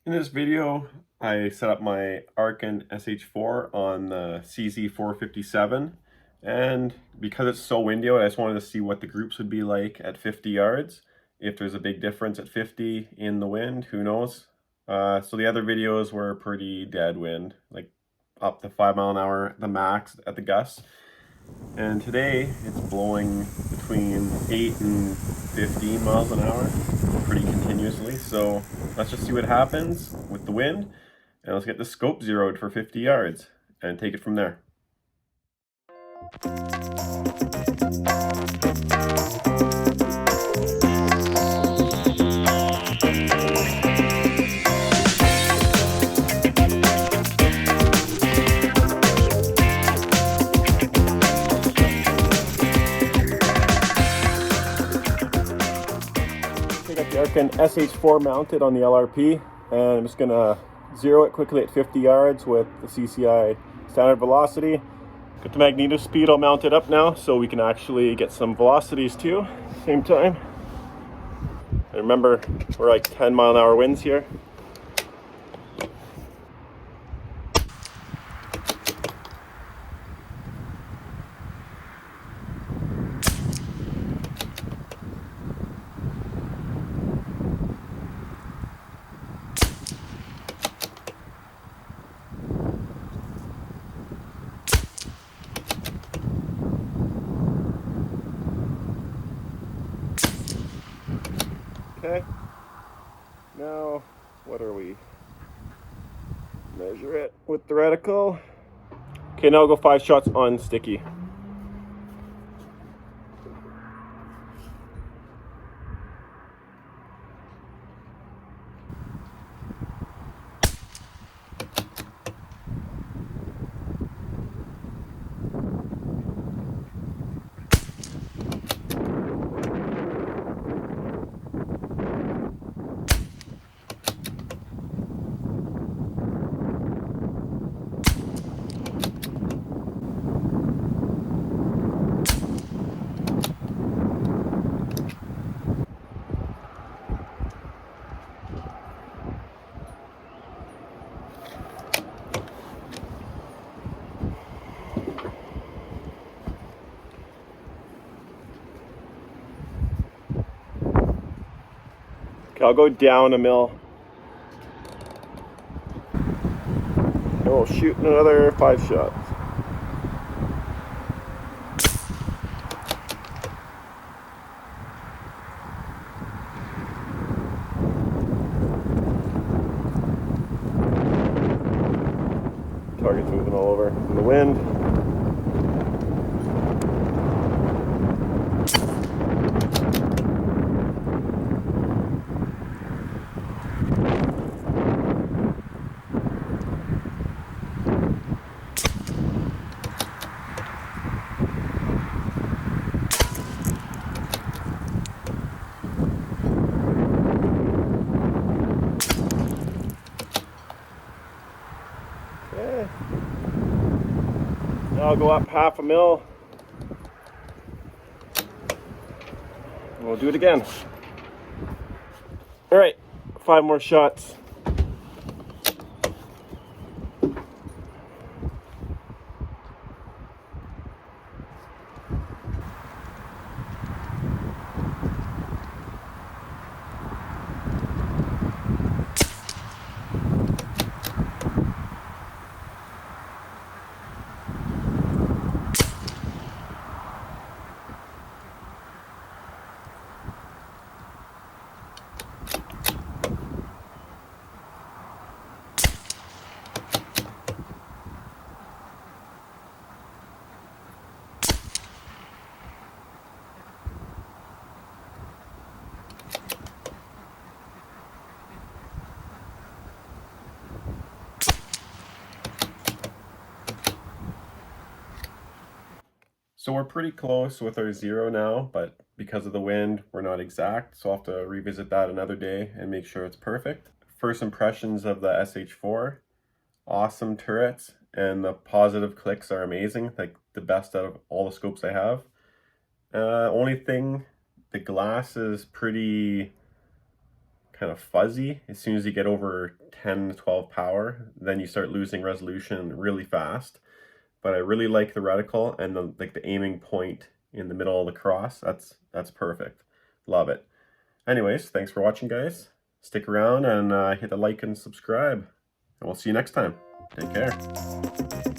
In this video, I set up my Arken SH4 on the CZ457, and because it's so windy out, I just wanted to see what the groups would be like at 50 yards. If there's a big difference at 50 in the wind, who knows? So the other videos were pretty dead wind, like up to 5 mile an hour, the max at the gusts. And today it's blowing between 8 and 15 miles an hour pretty continuously. So let's just see what happens with the wind, and let's get the scope zeroed for 50 yards and take it from there. Got the Arken SH4 mounted on the LRP, and I'm just gonna zero it quickly at 50 yards with the CCI standard velocity. Got the Magnetospeed all mounted up now, so we can actually get some velocities too at the same time. And remember, we're like 10 mile an hour winds here. Okay, now what are we? Measure it with the reticle. Okay, now I'll go 5 shots on sticky. Okay, I'll go down a mil. And we'll shoot another 5 shots. Target's moving all over in the wind. Okay. Now I'll go up half a mil. And we'll do it again. All right, 5 more shots. So we're pretty close with our zero now, but because of the wind, we're not exact. So I'll have to revisit that another day and make sure it's perfect. First impressions of the SH4, awesome turrets, and the positive clicks are amazing, like the best out of all the scopes I have. Only thing, the glass is pretty kind of fuzzy. As soon as you get over 10 to 12 power, then you start losing resolution really fast. But I really like the reticle and the aiming point in the middle of the cross. That's perfect. Love it. Anyways, thanks for watching, guys. Stick around and hit the like and subscribe. And we'll see you next time. Take care.